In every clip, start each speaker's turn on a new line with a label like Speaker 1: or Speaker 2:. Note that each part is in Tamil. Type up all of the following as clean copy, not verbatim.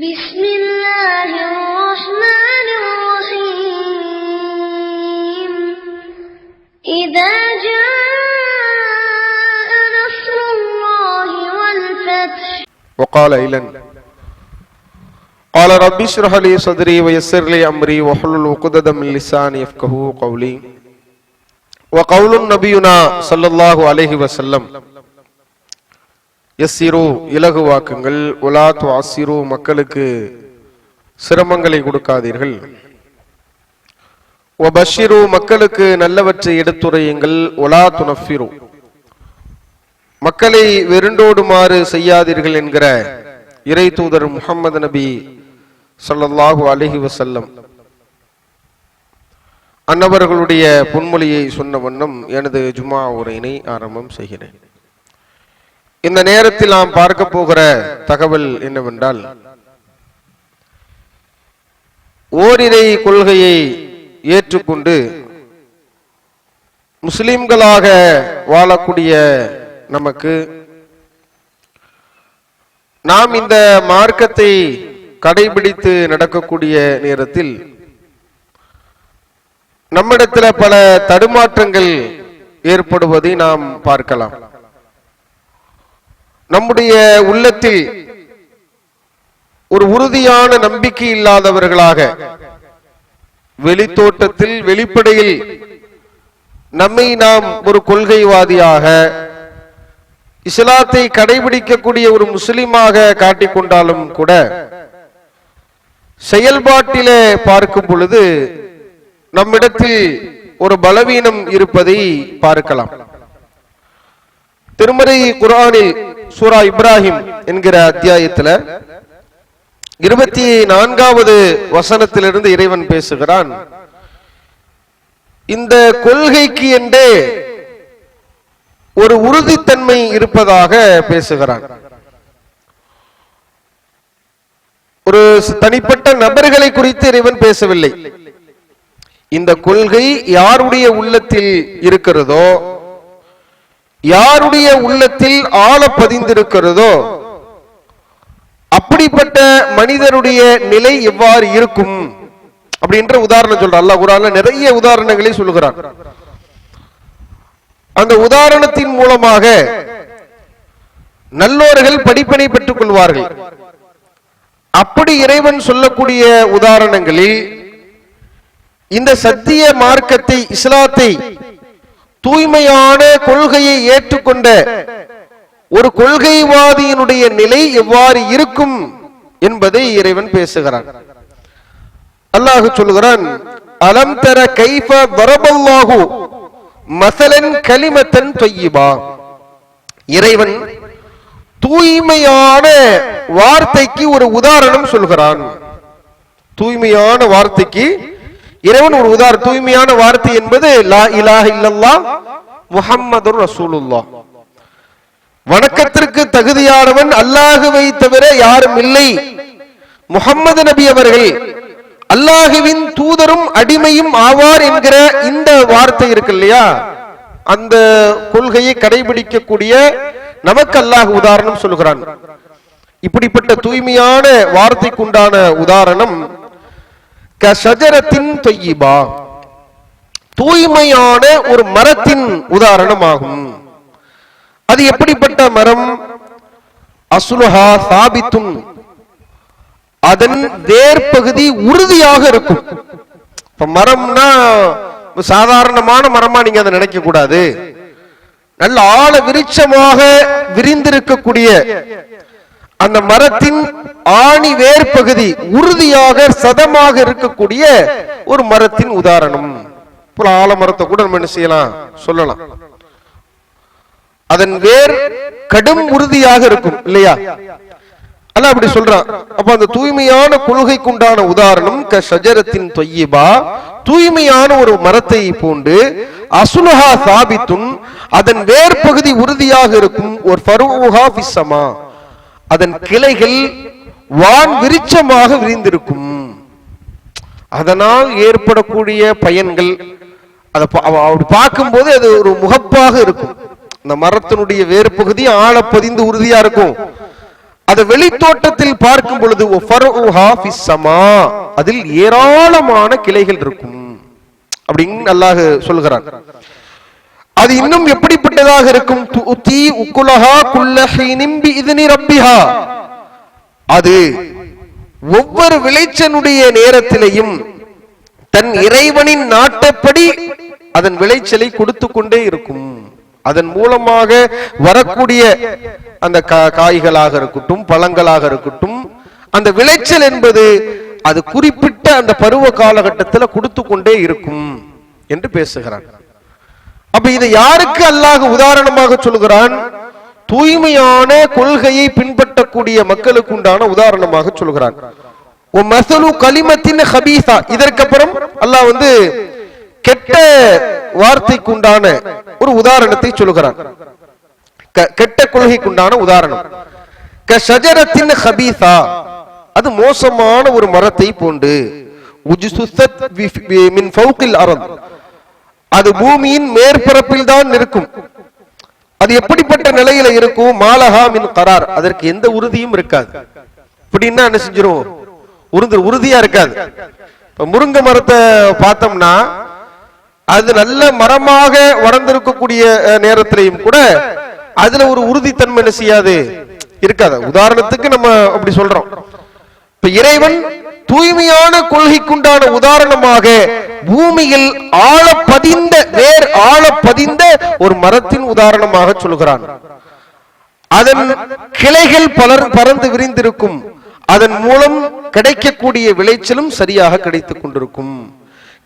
Speaker 1: بسم الله الرحمن الرحيم إذا جاء نصر الله والفتح
Speaker 2: وقال إلن قال رب اشرح لي صدري ويسر لي أمري واحلل عقدة من لساني يفقهوا قولي وقول نبينا صلى الله عليه وسلم யஸ்ஸிரு இலகுவாக்குங்கள் வலா துஅஸ்ஸிரு மக்களுக்கு சிரமங்களை கொடுக்காதீர்கள் வபஷ்ஷிரு மக்களுக்கு நல்லவற்றை எடுத்துரையுங்கள் வலா துனஃபிரு மக்களை வெருண்டோடுமாறு செய்யாதீர்கள் என்கிற இறை தூதர் முஹம்மது நபி ஸல்லல்லாஹு அலைஹி வஸல்லம் அன்னவர்களுடைய பொன்மொழியை சொன்ன வண்ணம் எனது ஜும்ஆ உரையினை ஆரம்பம் செய்கிறேன். இந்த நேரத்தில் நாம் பார்க்க போகிற தகவல் என்னவென்றால், ஓரிரை கொள்கையை ஏற்றுக்கொண்டு முஸ்லிம்களாக வாழக்கூடிய நமக்கு நாம் இந்த மார்க்கத்தை கடைபிடித்து நடக்கக்கூடிய நேரத்தில் நம்மிடத்தில் பல தடுமாற்றங்கள் ஏற்படுவதை நாம் பார்க்கலாம். நம்முடைய உள்ளத்தில் ஒரு உறுதியான நம்பிக்கை இல்லாதவர்களாக, வெளித்தோட்டத்தில் வெளிப்படையில் நம்மை நாம் ஒரு கொள்கைவாதியாக, இஸ்லாத்தை கடைபிடிக்கக்கூடிய ஒரு முஸ்லிமாக காட்டிக்கொண்டாலும் கூட செயல்பாட்டிலே பார்க்கும் பொழுது நம்மிடத்தில் ஒரு பலவீனம் இருப்பதை பார்க்கலாம். திருமறை குர்ஆனில் சூரா இப்ராஹிம் என்கிற அத்தியாயத்தில் 24வது வசனத்திலிருந்து இறைவன் பேசுகிறான். இந்த கொள்கைக்கு என்றே ஒரு உறுதித்தன்மை இருப்பதாக பேசுகிறான். ஒரு தனிப்பட்ட நபர்களை குறித்து இறைவன் பேசவில்லை. இந்த கொள்கை யாருடைய உள்ளத்தில் இருக்கிறதோ, யாருடைய உள்ளத்தில் ஆழ பதிந்திருக்கிறதோ அப்படிப்பட்ட மனிதனுடைய நிலை எவ்வாறு இருக்கும் அப்படின்ற உதாரணம் சொல்ற அல்லாஹ் குர்ஆன்ல நிறைய உதாரணங்களை சொல்கிறான். அந்த உதாரணத்தின் மூலமாக நல்லோர்கள் படிப்பினை பெற்றுக் கொள்வார்கள். அப்படி இறைவன் சொல்லக்கூடிய உதாரணங்களில் இந்த சத்திய மார்க்கத்தை, இஸ்லாத்தை, தூய்மையான கொள்கையை ஏற்றுக்கொண்ட ஒரு கொள்கைவாதியினுடைய நிலை எவ்வாறு இருக்கும் என்பதை இறைவன் பேசுகிறான். அல்லாஹ் சொல்கிறான், அலம் தர கைஃப தரபல்லாஹு மஸலன் கலிமத்தன் தய்யிபா. இறைவன் தூய்மையான வார்த்தைக்கு ஒரு உதாரணம் சொல்கிறான். தூய்மையான வார்த்தைக்கு இறைவன் ஒரு உதாரணம். தூய்மையான வார்த்தை என்பது லா இலாஹ இல்லல்லாஹ் முஹம்மதுர் ரசூலுல்லாஹ். வணக்கத்திற்கு தகுதியானவன் அல்லாஹ்வை தவிர யாரும் இல்லை, முஹம்மது நபி அவர்கள் அல்லாஹ்வின் தூதரும் அடிமையும் ஆவார் என்கிற இந்த வார்த்தை இருக்கு இல்லையா, அந்த கொள்கையை கடைபிடிக்கக்கூடிய நமக்கு அல்லாஹ் உதாரணம் சொல்கிறான். இப்படிப்பட்ட தூய்மையான வார்த்தைக்குண்டான உதாரணம் கஷஜரத்தின் தொய்யிபா, தூய்மையான ஒரு மரத்தின் உதாரணமாகும். அது எப்படிப்பட்ட மரம்? அஸ்லுஹா சாபித்துன், அதன் வேர்பகுதி உறுதியாக இருக்கும். இப்ப மரம்னா சாதாரணமான மரமா நீங்க அதை நினைக்க கூடாது. நல்ல ஆழ விருட்சமாக விரிந்திருக்கக்கூடிய அந்த மரத்தின் ஆணி வேர்பகுதி உறுதியாக சதமாக இருக்கக்கூடிய ஒரு மரத்தின் உதாரணம். ஆலமரத்தை கூட நம்ம என்ன செய்யலாம், சொல்லலாம். அதன் வேர் கடும் உறுதியாக இருக்கும் இல்லையா, அல்ல அப்படி சொல்றான். அப்ப அந்த தூய்மையான கொள்கைக்குண்டான உதாரணம் கஷஜரத்தின் தொய்யிபா, தூய்மையான ஒரு மரத்தை போன்று, அஸ்லுஹா சாபித்துன், அதன் வேர்பகுதி உறுதியாக இருக்கும், ஒரு ஃபருஹா ஃபிஸ்ஸமா, அதன் கிளைகள் வான் விருட்சமாக விரிந்திருக்கும். அதனால் ஏற்படக்கூடிய பயன்கள் அப்படி பார்க்கும்போது அது ஒரு முகப்பாக இருக்கும். இந்த மரத்தினுடைய வேர் பகுதி ஆழ பதிந்து உறுதியா இருக்கும். அது வெளித்தோட்டத்தில் பார்க்கும் பொழுது அதில் ஏராளமான கிளைகள் இருக்கும் அப்படின்னு அல்லாஹ் சொல்கிறான். அது இன்னும் எப்படிப்பட்டதாக இருக்கும்? அது ஒவ்வொரு விளைச்சனுடைய நேரத்திலையும் தன் இறைவனின் நாட்டப்படி அதன் விளைச்சலை கொடுத்து கொண்டே இருக்கும். அதன் மூலமாக வரக்கூடிய அந்த காய்களாக இருக்கட்டும், பழங்களாக இருக்கட்டும், அந்த விளைச்சல் என்பது அது குறிப்பிட்ட அந்த பருவ காலகட்டத்தில் கொடுத்து கொண்டே இருக்கும் என்று பேசுகிறான். அப்ப இதை யாருக்கு அல்லாஹ் உதாரணமாக சொல்கிறான்? தூய்மையான கொள்கையை பின்பற்றக்கூடிய மக்களுக்கு உண்டான உதாரணமாக சொல்கிறான். இதற்கப்புறம் அல்லாஹ் கெட்ட வார்த்தைக்கு உண்டான ஒரு உதாரணத்தை சொல்கிறான். கெட்ட கொள்கைக்கு உண்டான உதாரணம். அது மோசமான ஒரு மரத்தை போன்று, அது பூமியின் மேற்பரப்பில் தான் இருக்கும். அது எப்படிப்பட்ட நிலையில இருக்கும்? மாலஹா மின் கரார், அதற்கு எந்த உறுதியும் இருக்காது. இப்படின்னா என்ன செஞ்சிரும்? உறுதியா இருக்காது. முருங்கை மரத்தை பார்த்தோம்னா அது நல்ல மரமாக வளர்ந்திருக்கக்கூடிய நேரத்திலையும் கூட அதுல ஒரு உறுதித்தன்மை என்ன செய்யாது, இருக்காது. உதாரணத்துக்கு நம்ம அப்படி சொல்றோம். இப்ப இறைவன் தூய்மையான கொள்கைக்குண்டான உதாரணமாக பூமியில் வேர் ஆழ பதிந்த ஒரு மரத்தின் உதாரணமாக சொல்கிறான். அதன் கிளைகள் பறந்து விரிந்திருக்கும். அதன் மூலம் கிடைக்கக்கூடிய விளைச்சலும் சரியாக கிடைத்துக் கொண்டிருக்கும்.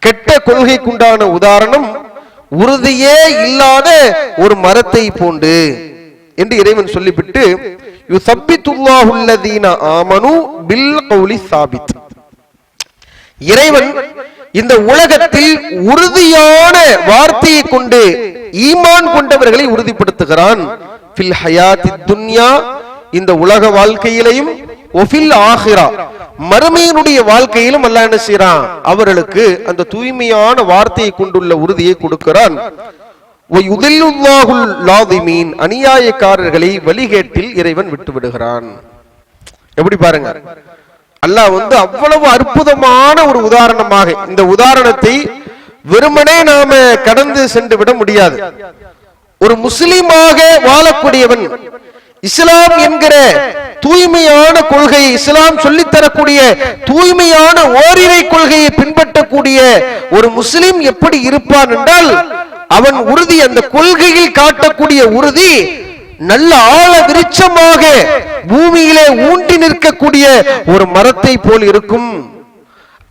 Speaker 2: கெட்ட கொள்கைக்குண்டான உதாரணம் உறுதியே இல்லாத ஒரு மரத்தை போன்று என்று இறைவன் சொல்லிவிட்டு, இறைவன் இந்த உலகத்தில் உறுதியான வார்த்தையை கொண்டு ஈமான் கொண்டவர்களை உறுதிப்படுத்துகிறான். இந்த உலக வாழ்க்கையிலையும் மறுமையினுடைய வாழ்க்கையிலும் அல்லாஹ் என்ன செய்றான்? அவர்களுக்கு அந்த தூய்மையான வார்த்தையை கொண்டுள்ள உறுதியை கொடுக்கிறான். அநியாயக்காரர்களை வழிகேட்டில் இறைவன் விட்டு விடுகிறான். எப்படி பாருங்க, அல்லாஹ் அவ்வளவு அற்புதமான ஒரு உதாரணமாக, இந்த உதாரணத்தை வெறுமனே நாம கடந்து சென்று விட முடியாது. ஒரு முஸ்லிமாக வாழக்கூடியவன், இஸ்லாம் என்கிற தூய்மையான கொள்கையை, இஸ்லாம் சொல்லித்தரக்கூடிய தூய்மையான ஓரிரை கொள்கையை பின்பற்றக்கூடிய ஒரு முஸ்லிம் எப்படி இருப்பான் என்றால், அவன் உறுதி, அந்த கொள்கையில் காட்டக்கூடிய உறுதி நல்ல ஆழ விருட்சமாக பூமியிலே ஊண்டி நிற்கக்கூடிய ஒரு மரத்தை போல் இருக்கும்.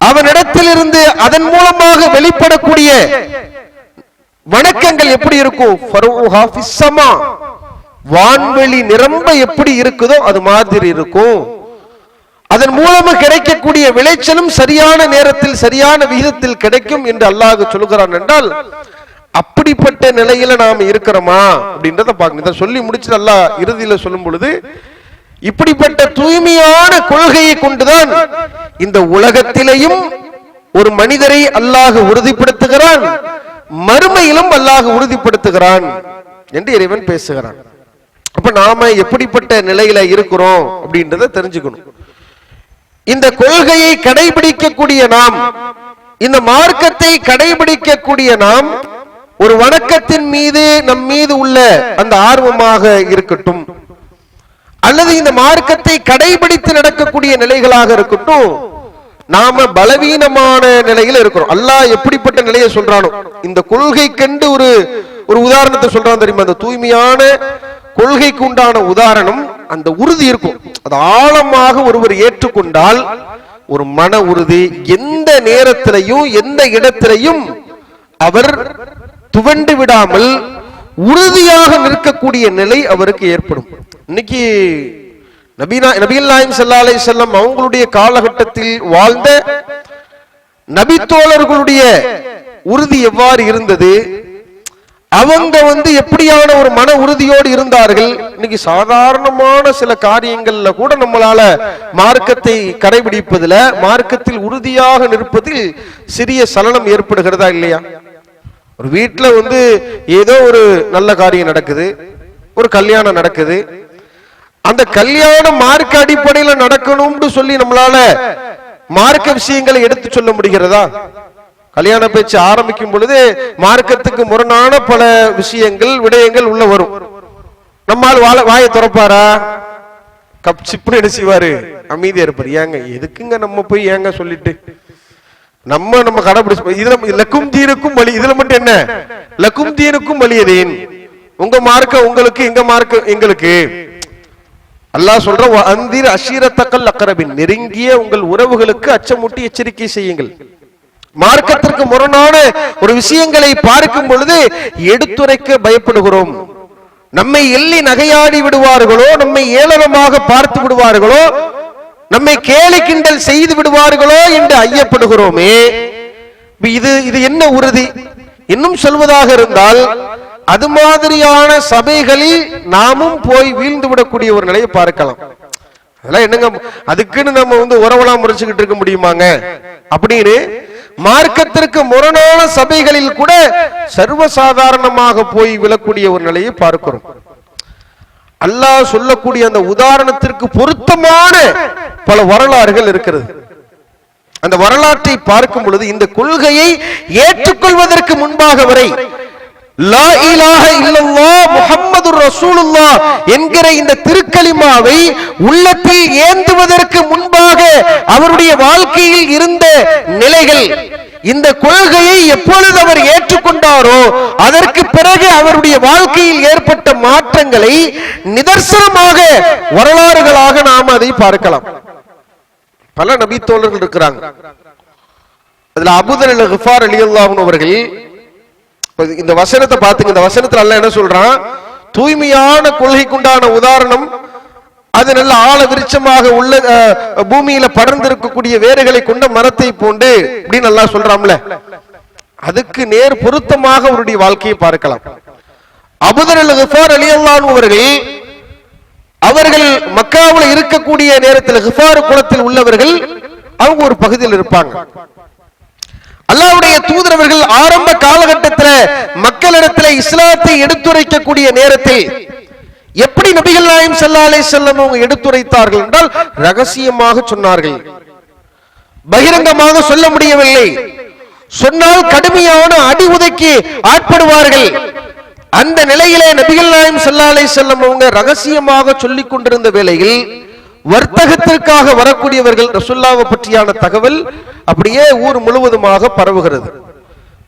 Speaker 2: அவனிடத்திலிருந்து அதன் மூலமாக வெளிப்படக்கூடிய வணக்கங்கள் எப்படி இருக்கும்? வான்வெளி நிரம்ப எப்படி இருக்குதோ அது மாதிரி இருக்கும். அதன் மூலமா கிடைக்கக்கூடிய விளைச்சலும் சரியான நேரத்தில் சரியான விகிதத்தில் கிடைக்கும் என்று அல்லாஹ் சொல்கிறான் என்றால், அப்படிப்பட்ட நிலையில நாம் இருக்கிறோமா அப்படின்றத பார்க்கணும். இதை சொல்லி முடிச்சு அல்லாஹ் இறுதியில சொல்லும் பொழுது, இப்படிப்பட்ட தூய்மையான கொள்கையை கொண்டுதான் இந்த உலகத்திலேயும் ஒரு மனிதரை அல்லாஹ் உறுதிப்படுத்துகிறான், மறுமையிலும் அல்லாஹ் உறுதிப்படுத்துகிறான் என்று இறைவன் பேசுகிறான். அப்ப நாம எப்படிப்பட்ட நிலையில இருக்கிறோம் அப்படின்றத தெரிஞ்சுக்கணும். இந்த கொள்கையை கடைபிடிக்கக்கூடிய நாம், இந்த மார்க்கத்தை கடைபிடிக்கக்கூடிய நாம், ஒரு வணக்கத்தின் மீது நம் மீது உள்ள அந்த ஆர்வமாக இருக்கட்டும், அல்லது இந்த மார்க்கத்தை கடைபிடித்து நடக்கக்கூடிய நிலைகளாக இருக்கட்டும், நாம பலவீனமான நிலையில இருக்கிறோம். அல்லாஹ் எப்படிப்பட்ட நிலையை சொல்றானோ, இந்த கொள்கை கண்டு ஒரு உதாரணத்தை சொல்றான் தெரியுமா? அந்த தூய்மையான கொள்கைக்கு உண்டான உதாரணம் அந்த உறுதி இருக்கும். அது ஆழமாக ஒருவர் ஏற்றுக்கொண்டால் ஒரு மன உறுதி, எந்த நேரத்திலையும் எந்த இடத்திலையும் அவர் துவண்டு விடாமல் உறுதியாக நிற்கக்கூடிய நிலை அவருக்கு ஏற்படும். இன்னைக்கு நபிகள் நாயகம் ஸல்லல்லாஹு அலைஹி வஸல்லம் அவங்களுடைய காலகட்டத்தில் வாழ்ந்த நபித்தோழர்களுடைய உறுதி எவ்வாறு இருந்தது, அவங்க எப்படியான ஒரு மன உறுதியோடு இருந்தார்கள். இன்னைக்கு சாதாரணமான சில காரியங்கள்ல கூட நம்மளால மார்க்கத்தை கடைபிடிப்பதில், மார்க்கத்தில் உறுதியாக நிற்பதில் சிறிய சலனம் ஏற்படுகிறதா இல்லையா? ஒரு வீட்டுல ஏதோ ஒரு நல்ல காரியம் நடக்குது, ஒரு கல்யாணம் நடக்குது, அந்த கல்யாணம் மார்க்க அடிப்படையில நடக்கணும்னு சொல்லி நம்மளால மார்க்க விஷயங்களை எடுத்து சொல்ல முடிகிறதா? கல்யாண பேச்சு ஆரம்பிக்கும் பொழுது மார்க்கத்துக்கு முரணான பல விஷயங்கள் விடயங்கள் உள்ள வரும். நம்மால் வாயை திறப்பாரா? கப்சிப்னு என்ன செய்வாரு? அமைதியா இருப்பாரு. ஏங்க எதுக்குங்க நம்ம போய் ஏங்க சொல்லிட்டு நம்ம கடைபிடிச்சு இதுல லக்கும் தீனுக்கும் வழி. இதுல மட்டும் என்ன? லக்கும் தீனுக்கும் வலியதேன். உங்க மார்க்க உங்களுக்கு, எங்க மார்க்க எங்களுக்கு. அல்லாஹ் சொல்ற அந்தீர் அஷீரத்தக்கல் அக்கரபின், நெருங்கிய உங்கள் உறவுகளுக்கு அச்சமூட்டி எச்சரிக்கை செய்யுங்கள். மார்க்கத்திற்கு முரணான ஒரு விஷயங்களை பார்க்கும் பொழுது எடுத்துரைக்க பயப்படுகிறோம். நம்மை எள்ளி நகையாடி விடுவார்களோ, நம்மை ஏளனமாக பார்த்து விடுவார்களோ, நம்மை கேலி கிண்டல் செய்து விடுவார்களோ என்று ஐயப்படுகிறோமே. இது என்ன உறுதி? இன்னும் சொல்வதாக இருந்தால் அது மாதிரியான சபைகளில் நாமும் போய் வீழ்ந்து விடக்கூடிய ஒரு நிலையை பார்க்கலாம். அதெல்லாம் என்னங்க, அதுக்குன்னு நம்ம உறவெல்லாம் முறைச்சுக்கிட்டு இருக்க முடியுமாங்க அப்படின்னு மார்க்கத்திற்கு முரணான சபைகளில் கூட சர்வசாதாரணமாக போய் விழக்கூடிய ஒரு நிலையை பார்க்கிறோம். அல்லாஹ் சொல்லக்கூடிய அந்த உதாரணத்திற்கு பொருத்தமான பல வரலாறுகள் இருக்கிறது. அந்த வரலாற்றை பார்க்கும் பொழுது இந்த கொள்கையை ஏற்றுக்கொள்வதற்கு முன்பாக வரை லா இலாஹ இல்லல்லாஹ் முஹம்மதுர் ரசூலுல்லாஹ் என்கிற இந்த திருக்கலிமாவை உள்ளத்தில் ஏந்துவதற்கு முன்பாக அவருடைய வாழ்க்கையில் இருந்த நிலைகள், இந்த கொள்கையை எப்பொழுது அவர் ஏற்றுக்கொண்டாரோ அதற்கு பிறகு அவருடைய வாழ்க்கையில் ஏற்பட்ட மாற்றங்களை நிதர்சனமாக வரலாறுகளாக நாம் அதை பார்க்கலாம். பல நபி தோழர்கள் இருக்கிறாங்க. அதுல அபூதர் அல்-கிஃபார் ரலியல்லாஹு அன்ஹு அவர்கள், இந்த வசனத்தை பாத்துங்க. இந்த வசனத்துல அல்லாஹ் என்ன சொல்றான்? தூய்மையான கொள்கைக்குண்டான உதாரணம் அது நல்ல ஆழ விருட்சமாக உள்ள பூமியில படர்ந்திருக்கக்கூடிய வேர்களை கொண்ட மரத்தை போன்று அப்படின்னு அல்லாஹ் சொல்றாம்ல, அதுக்கு நேர் பொருத்தமாக அவருடைய வாழ்க்கையை பார்க்கலாம். அபூதர் அல்-கிஃபார் ரலியல்லாஹு அன்ஹு அவர்கள் மக்காவில் இருக்கக்கூடிய நேரத்தில் கிஃபார் குலத்தில் உள்ளவர்கள் அவங்க ஒரு பகுதியில் இருப்பாங்க. அல்லாஹ்வுடைய தூதர் அவர்கள் ஆரம்ப காலகட்டத்தில் மக்களிடத்தில் இஸ்லாத்தை எடுத்துரைக்கக்கூடிய நேரத்தில் எப்படி நபிகள் நாயகம் ஸல்லல்லாஹு அலைஹி வஸல்லம் அவங்க எடுத்துரைத்தார்கள் என்றால் ரகசியமாக சொன்னார்கள், பகிரங்கமாக சொல்ல முடியவில்லை. சொன்னால் கடுமையான அடி உதைக்கு ஆட்படுவார்கள். அந்த நிலையிலே நபிகள் நாயகம் ஸல்லல்லாஹு அலைஹி வஸல்லம் அவங்க ரகசியமாக சொல்லிக் கொண்டிருந்த வேளையில் வர்த்தகத்திற்காக வரக்கூடியவர்கள் ரசூலுல்லாஹ்வை பற்றியான தகவல் அப்படியே ஊர் முழுவதுமாக பரவுகிறது,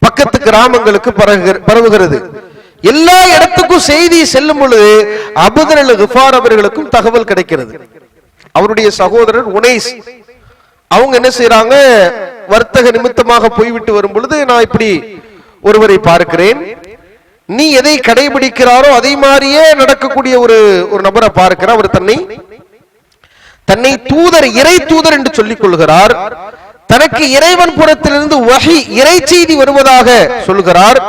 Speaker 2: பக்கத்து கிராமங்களுக்கு பரவுகிறது. எல்லா இடத்துக்கும் செய்தி செல்லும் பொழுது அபூதர் அல்-கிஃபார் அவர்களுக்கும் தகவல் கிடைக்கிறது. அவருடைய சகோதரர் உனைஸ் அவங்க என்ன செய்யறாங்க, வர்த்தக நிமித்தமாக போய்விட்டு வரும் பொழுது நான் இப்படி ஒருவரை பார்க்கிறேன், நீ எதை கடைபிடிக்கிறாரோ அதே மாதிரியே நடக்கக்கூடிய ஒரு நபரை பார்க்கிறார். அவர் தன்னை தூதர், இறை தூதர் என்று சொல்லிக் கொள்கிறார். தனக்கு இறைவன் புறத்திலிருந்து வஹி, இறை செய்தி வருவதாக சொல்கிறார்.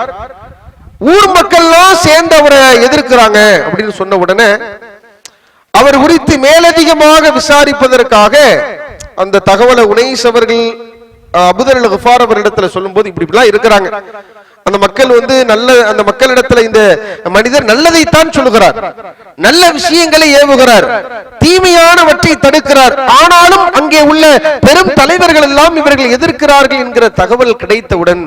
Speaker 2: ஊர் மக்கள்லாம் சேர்ந்து அவரை எதிர்க்கிறாங்க அப்படின்னு சொன்ன உடனே அவர் குறித்து மேலதிகமாக விசாரிப்பதற்காக அந்த தகவலை உனைஸ் அவர்கள் அபூதர் அல்-கிஃபார் அவரிடத்துல சொல்லும் போது இப்படிலாம் இருக்கிறாங்க, அந்த மக்கள் அந்த மக்களிடத்துல இந்த மனிதர் நல்லதைத்தான் சொல்லுகிறார், நல்ல விஷயங்களை ஏவுகிறார், தீமையானவற்றை தடுக்கிறார், ஆனாலும் அங்கே உள்ள பெரும் தலைவர்கள் எல்லாம் இவர்கள் எதிர்க்கிறார்கள் என்கிற தகவல் கிடைத்தவுடன்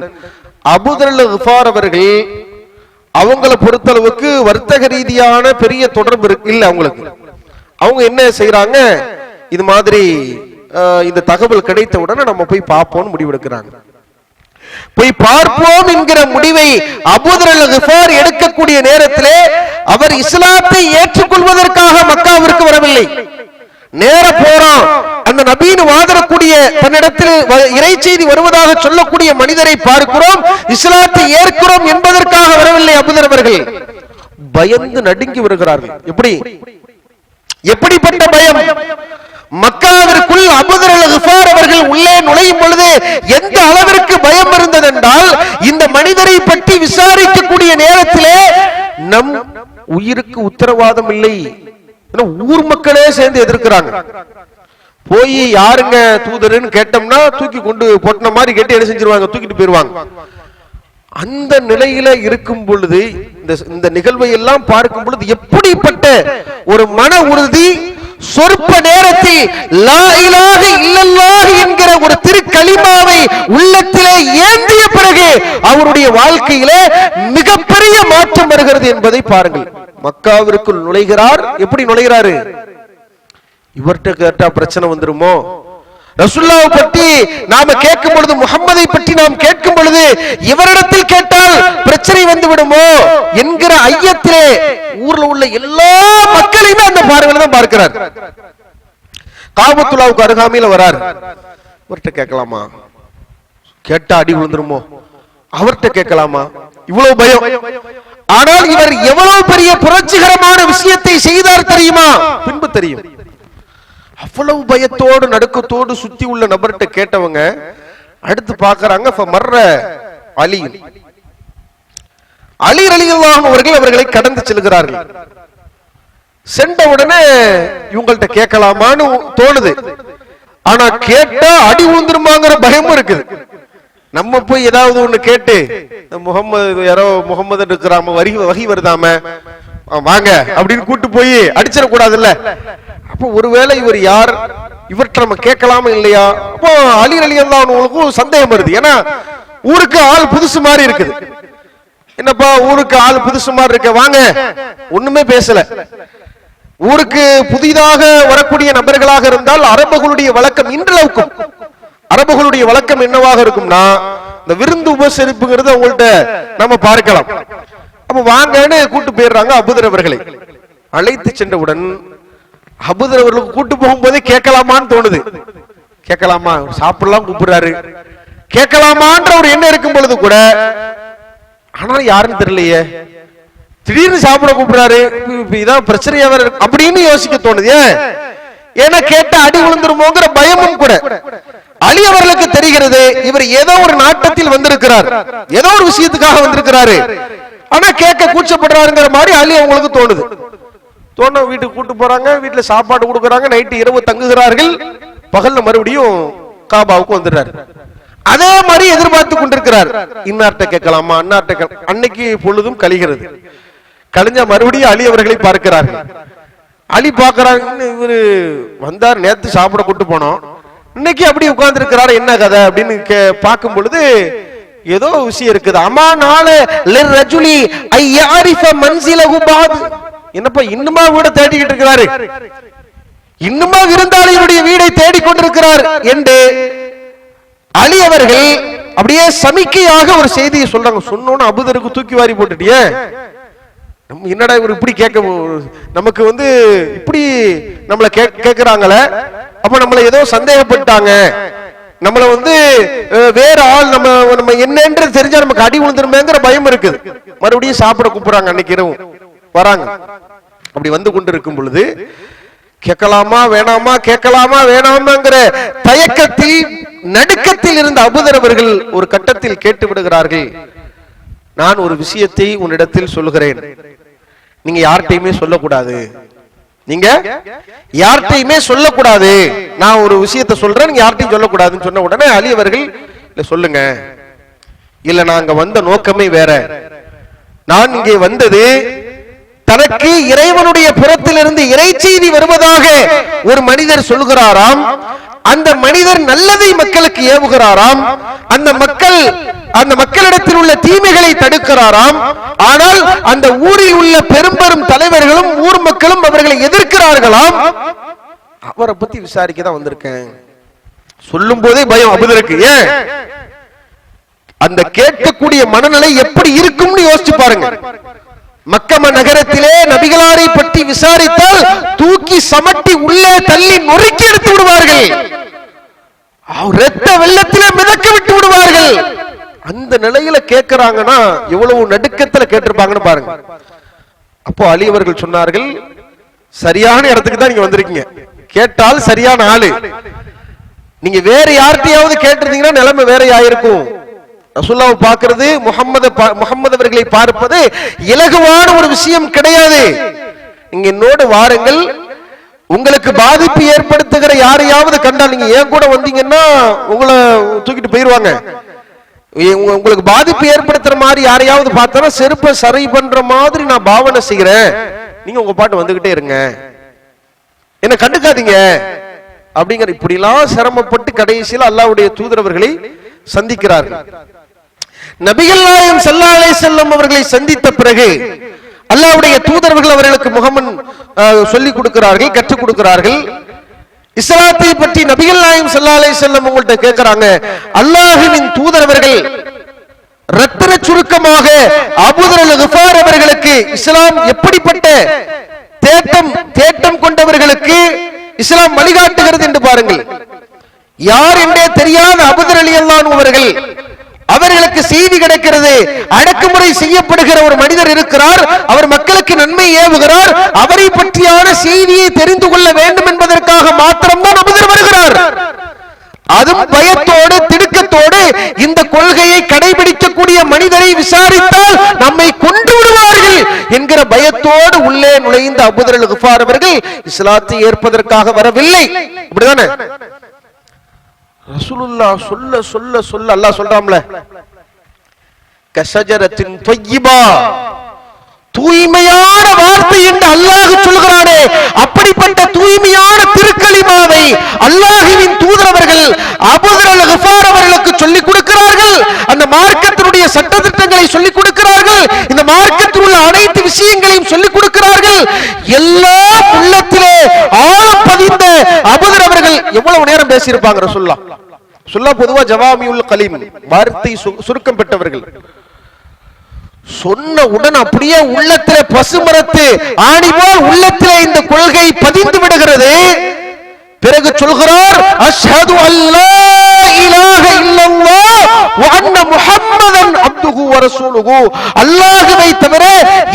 Speaker 2: அபூதர் அல்-கிஃபார் அவர்கள் அவங்களை பொறுத்தளவுக்கு வர்த்தக ரீதியான பெரிய தொடர்பு இல்ல அவங்களுக்கு. அவங்க என்ன செய்யறாங்க, இது மாதிரி இந்த தகவல் கிடைத்த உடனே நம்ம போய் பார்ப்போம்னு முடிவெடுக்கிறாங்க. போய் பார்ப்போம் என்கிற முடிவை அபூதர் அல்-கிஃபார் எடுக்கக்கூடிய நேரத்திலே அவர் இஸ்லாத்தை ஏற்றுக்கொள்வதற்காக மக்காவிற்கு வரவில்லை. நேர போறான், அந்த நபின்னு வாதரக்கூடிய தன்னிடத்தில் இறை செய்தி வருவதாக சொல்லக்கூடிய மனிதரை பார்க்கிறோம், இஸ்லாத்தை ஏற்கிறோம் என்பதற்காக வரவில்லை. அபூதர் அவர்கள் பயந்து நடுங்கி வருகிறார்கள். எப்படிப்பட்ட பயம்? மக்காவிற்குள் அபூதர் அல்-கிஃபார் அவர்கள் உள்ளே நுழையும் பொழுது எந்த அளவிற்கு பயம் இருந்தது என்றால், இந்த மனிதரை பற்றி விசாரிக்கக்கூடிய நேரத்திலே நம் உயிருக்கு உத்தரவாதம் இல்லை, ஊர் மக்களே சேர்ந்து எதிர்க்கிறாங்க. போய் யாருங்க தூதர்னு கேட்டோம்னா தூக்கி கொண்டு போட்ட மாதிரி கேட்டு என்ன செஞ்சிருவாங்க, தூக்கிட்டு போயிருவாங்க. அந்த நிலையில இருக்கும் பொழுது இந்த நிகழ்வை எல்லாம் பார்க்கும் பொழுது எப்படிப்பட்ட ஒரு மன உறுதி, சொற்ப நேரத்தில் லா இலாஹ இல்லல்லாஹ் என்கிற ஒரு திருக்கலிமாவை உள்ளத்திலே ஏந்திய பிறகு அவருடைய வாழ்க்கையிலே மிகப்பெரிய மாற்றம் வருகிறது என்பதை பாருங்கள். மக்காவிற்குள் நுழைகிறார். எப்படி நுழைகிறாரு? இவர்கிட்ட கேட்டா பிரச்சனை வந்துருமோ, ரசூலுல்லாஹ் பற்றி நாம கேட்கும் பொழுது, முஹம்மதை பற்றி நாம் கேட்கும் பொழுது இவரிடத்தில் கேட்டால் பிரச்சனை வந்து விடுமோ என்கிற ஐயத்திலே ஊர்ல உள்ள எல்லா மக்களையுமே அந்த பார்வையில தான் பார்க்கிறார். காபத்துல்லாவுக்கு அருகாமையில வரார். இவர்கிட்ட கேட்கலாமா? கேட்டா அடி விழுந்துருமோ? அவர்கிட்ட கேட்கலாமா? இவ்வளவு பயம். ஆனால் இவர் எவ்வளவு பெரிய புரட்சிகரமான விஷயத்தை செய்தார் தெரியுமா? பின்பு தெரியும். அவ்வளவு பயத்தோடு நடுக்கத்தோடு சுத்தி உள்ள நபர்கிட்ட கேட்டவங்க அடுத்து பாக்குறாங்க, அலி ரலியல்லாஹு அவர்கள் அவர்களை கடந்து செல்கிறார்கள். சென்ற உடனே இவங்கள்ட்ட கேட்கலாமான்னு தோணுது. ஆனா கேட்டா அடி விழுந்துருமாங்கிற பயமும் இருக்குது. நம்ம போய் ஏதாவது ஒண்ணு கேட்டு முகம்மது யாரோ முகம்மது இருக்கிறாம வகி வருதாம வாங்க அப்படின்னு கூட்டு போய் அடிச்சிடக்கூடாதுல்ல. அப்போ ஒருவேளை இவர் யார், இவர்கிட்ட நம்ம கேட்கலாமா இல்லையா? அப்போ அலி ரலியல்லாஹு சந்தேகம் வருது. ஏன்னா ஊருக்கு ஆள் புதுசு மாதிரி இருக்குது. என்னப்பா ஊருக்கு ஆள் புதுசு மாதிரி இருக்க, வாங்க. ஒண்ணுமே பேசல. ஊருக்கு புதிதாக வரக்கூடிய நபர்களாக இருந்தால் அரபுகளுடைய வழக்கம், இன்றளவுக்கும் அரபுகளுடைய வழக்கம் என்னவாக இருக்கும்னா, இந்த விருந்து உபசரிப்புங்கிறது அவங்கள்ட்ட நம்ம பார்க்கலாம். அப்ப வாங்கன்னு கூட்டு போயிடுறாங்க. அபூதர் அவர்களை அழைத்து சென்றவுடன் அபூதர் அவர்களுக்கு கூட்டு போகும்போதே கேட்கலாமான்னு தோணுது. கேட்கலாமா, சாப்பிடலாம் கூப்பிடுறாரு, கேட்கலாமான்ற ஒரு எண்ணம் இருக்கும் பொழுது கூட, ஆனாலும் யாருன்னு தெரியலையே, திடீர்னு சாப்பிட கூப்பிடுறாரு, இதான் பிரச்சனையா வேற அப்படின்னு யோசிக்க தோணுது. ஏன்னா கேட்ட அடி விழுந்துருமோங்கிற பயமும் கூட. அலி அவர்களுக்கு தெரிகிறது இவர் ஏதோ ஒரு நாட்டத்தில் வந்திருக்கிறார், ஏதோ ஒரு விஷயத்துக்காக வந்திருக்கிறாரு. ஆனா கேட்க கூச்சப்படுறாருங்கிற மாதிரி அலி அவங்களுக்கு தோணுது. தோண வீட்டுக்கு கூட்டு போறாங்க, வீட்டுல சாப்பாடு கொடுக்கறாங்க, நைட்டு இரவு தங்குகிறார்கள், பகல்ல மறுபடியும் காபாவுக்கு வந்துடுறாரு. அதே மாதிரி எதிர்பார்த்து கொண்டிருக்கிறார். இன்னார்ட்ட கேட்கலாமா, அன்னார்ட்ட. அன்னைக்கு பொழுதும் கழிகிறது. கழிஞ்ச மறுபடியும் அலி அவர்களை பார்க்கிறார்கள். அலி பார்க்கிறாங்க, இவரு வந்தார், நேத்து சாப்பிட கூட்டு போனோம், இன்னைக்கு அப்படி உட்கார்ந்து இருக்கிறாரு, என்ன கதை அப்படின்னு பார்க்கும் பொழுது ஏதோ விஷயம் இருக்குது. அம்மா நாளே லிர்ரஜுலி ஐயாரிஃப மன்சிலஹு பாத். என்னப்பா இன்னுமா வீட தேடிக்கிட்டு இருக்கிறாரு, இன்னுமா விருந்தாளியுடைய வீடை தேடிக்கொண்டிருக்கிறார் என்று அலி அவர்கள் அப்படியே சமிக்கையாக ஒரு செய்தியை சொல்றாங்க. சொன்னோன்னு அபூதருக்கு தூக்கி வாரி போட்டுட்டியே, என்னடா இவர் இப்படி கேட்க, நமக்கு இப்படி நம்மள கேட்கிறாங்களே, அப்ப நம்மள ஏதோ சந்தேகப்பட்டாங்க, நம்மள வேற ஆள், நம்ம என்னன்றது தெரிஞ்சா நமக்கு அடி விழுந்துருமேங்கிற பயம் இருக்குது. மறுபடியும் சாப்பிட கூப்பிடுறாங்க. அன்னைக்கு இரவு வராங்க. அப்படி வந்து கொண்டிருக்கும் பொழுது கேட்கலாமா வேணாமா, கேட்கலாமா வேணாமாங்கிற தயக்கத்தில் நடுக்கத்தில் இருந்த அபூதர் அவர்கள் ஒரு கட்டத்தில் கேட்டு விடுகிறார்கள், நான் ஒரு விஷயத்தை உன்னிடத்தில் சொல்லுகிறேன், நீங்க யார்கிட்டயுமே சொல்லக்கூடாது, நீங்க யார்கிட்டயுமே சொல்லக்கூடாது, நான் ஒரு விஷயத்தை சொல்றேன், நீங்க யார்கிட்டையும் சொல்லக்கூடாதுன்னு சொன்ன உடனே அலி அவர்கள் இல்ல சொல்லுங்க, இல்ல நாங்க வந்த நோக்கமே வேற, நான் இங்கே வந்தது தனக்கு இறைவனுடைய புறத்திலிருந்து இறை செய்தி வருவதாக ஒரு மனிதர் சொல்கிறாராம், அந்த மனிதர் நல்லதை மக்களுக்கு ஏவுகிறாராம், அந்த மக்களிடத்தில் உள்ள தீமைகளை தடுக்கிறாராம், ஆனால் அந்த ஊரில் உள்ள பெரும் தலைவர்களும் ஊர் மக்களும் அவர்களை எதிர்க்கிறார்களாம், அவரை பத்தி விசாரிக்க தான் வந்திருக்கேன். சொல்லும் போதே பயம் அபூதருக்கு. ஏன் அந்த கேட்கக்கூடிய மனநிலை எப்படி இருக்கும்னு யோசிச்சு பாருங்க. மக்கம நகரத்திலே நபிகளாரை பற்றி விசாரித்தால் தூக்கி சமட்டி உள்ளே தள்ளி நொறுக்கி எடுத்து விடுவார்கள், இரத்த வெள்ளத்திலே மிதக்க விட்டு விடுவார்கள். அந்த நிலையில கேட்கிறாங்கன்னா எவ்வளவு நடுக்கத்துல கேட்டிருப்பாங்கன்னு பாருங்க. அப்போ அலி அவர்கள் சொன்னார்கள், சரியான இடத்துக்கு தான் நீங்க வந்திருக்கீங்க, கேட்டால் சரியான ஆளு, நீங்க வேற யார்கிட்டயாவது கேட்டிருந்தீங்கன்னா நிலைமை வேற ஆயிருக்கும். ரசூலுல்லாஹ் பார்க்கிறது, முஹம்மது அவர்களை பார்ப்பது இலகுவான ஒரு விஷயம் கிடையாது. நீங்க என்னோடு வாருங்கள், உங்களுக்கு பாதிப்பு ஏற்படுத்துகிற யாரையாவது கண்டால் நீங்க ஏன் கூட வந்தீங்கன்னா உங்களை தூக்கிட்டு போயிருவாங்க, உங்களுக்கு பாதிப்பு ஏற்படுத்துற மாதிரி யாரையாவது பார்த்தா செருப்பை சரி பண்ற மாதிரி நான் பாவனை செய்கிறேன், நீங்க உங்க பாட்டு வந்துகிட்டே இருங்க, என்ன கண்டுக்காதீங்க அப்படிங்கிற இப்படி எல்லாம் சிரமப்பட்டு கடைசியில் அல்லாஹ்வுடைய தூதரவர்களை சந்திக்கிறார்கள். நபிகள் நாயகம் ஸல்லல்லாஹு அலைஹி வஸல்லம் அவர்களை சந்தித்த பிறகு அல்லாஹ்வுடைய தூதர்கள் அவர்களுக்கு முகமது சொல்லிக் கொடுக்கிறார்கள், கற்றுக் கொடுக்கிறார்கள். இஸ்லாத்தை பற்றி நபிகள் நாயகம் ஸல்லல்லாஹு அலைஹி வஸல்லம் உங்கள்ட்ட கேட்கிறாங்க. அல்லாஹ்வின் தூதரவர்கள் ரத்தின சுருக்கமாக அபூதர் அல்-கிஃபார் அவர்களுக்கு இஸ்லாம் எப்படிப்பட்ட தேட்டம் கொண்டவர்களுக்கு இஸ்லாம் வழிகாட்டுகிறது என்று பாருங்கள். யார் என்றே தெரியாத அபூதர் ரலியல்லாஹு அன்ஹு அவர்களுக்கு செய்தி கிடைக்கிறது, அடக்குமுறை செய்யப்படுகிற ஒரு மனிதர் இருக்கிறார், அவர் மக்களுக்கு நன்மை ஏவுகிறார், அவரை பற்றியான செய்தியை தெரிந்து கொள்ள வேண்டும் என்பதற்காக மாத்திரம்தான் அபூதர் வருகிறார். அதுவும் பயத்தோடு திடுக்கத்தோடு இந்த கொள்கையை கடைபிடிக்கக்கூடிய மனிதரை விசாரித்தால் நம்மை கொன்று விடுவார்கள் என்கிற பயத்தோடு உள்ளே நுழைந்த அபூதர் அல்-கிஃபார் அவர்கள் இஸ்லாத்தை ஏற்பதற்காக வரவில்லை. அப்படிதானே? ரசூலுல்லாஹ் சொல்ல சொல்ல சொல்ல அல்லாஹ் சொல்றாம்ல, கஷஜரத்தின் தொய்யிபா, தூய்மையான வார்த்தை என்று அல்லாஹ் சொல்கிறானே, அப்படிப்பட்ட தூய்மையான திருக்கலிமாவை அல்லாஹ்வின் தூதரவர்கள் அபூதர் அல்-கிஃபார் அவர்களுக்கு சொல்லிக் கொடுக்கிறார்கள். அந்த மார்க்கத்தினுடைய சட்டதிட்டங்களை சொல்லிக் கொடுக்கிறார்கள், இந்த மார்க்கத்தில் உள்ள அனைத்து விஷயங்களையும் சொல்லிக் கொடுக்கிறார்கள். எல்லா உள்ளத்திலே ஆழம் பதிந்த அபூதர் அவர்கள் எவ்வளவு நேரம் பேசியிருப்பாங்க? ரசூலுல்லாஹ் பொதுவா ஜவாமியுல் கலீம், வார்த்தை சுருக்கம் பெற்றவர்கள். சொன்னவுடன் அப்படியே உள்ளத்திலே பசுமரத்து ஆணி போல் உள்ளத்திலே இந்த கொள்கை பதிந்து விடுகிறது. பிறகு சொல்கிறார், அஷ்ஹது அல்லா இலாஹ இல்லல்லாஹ் வ அன்ன முஹம்மதன் அப்துஹு வ ரசூலுஹு, அல்லாஹ்வை தவிர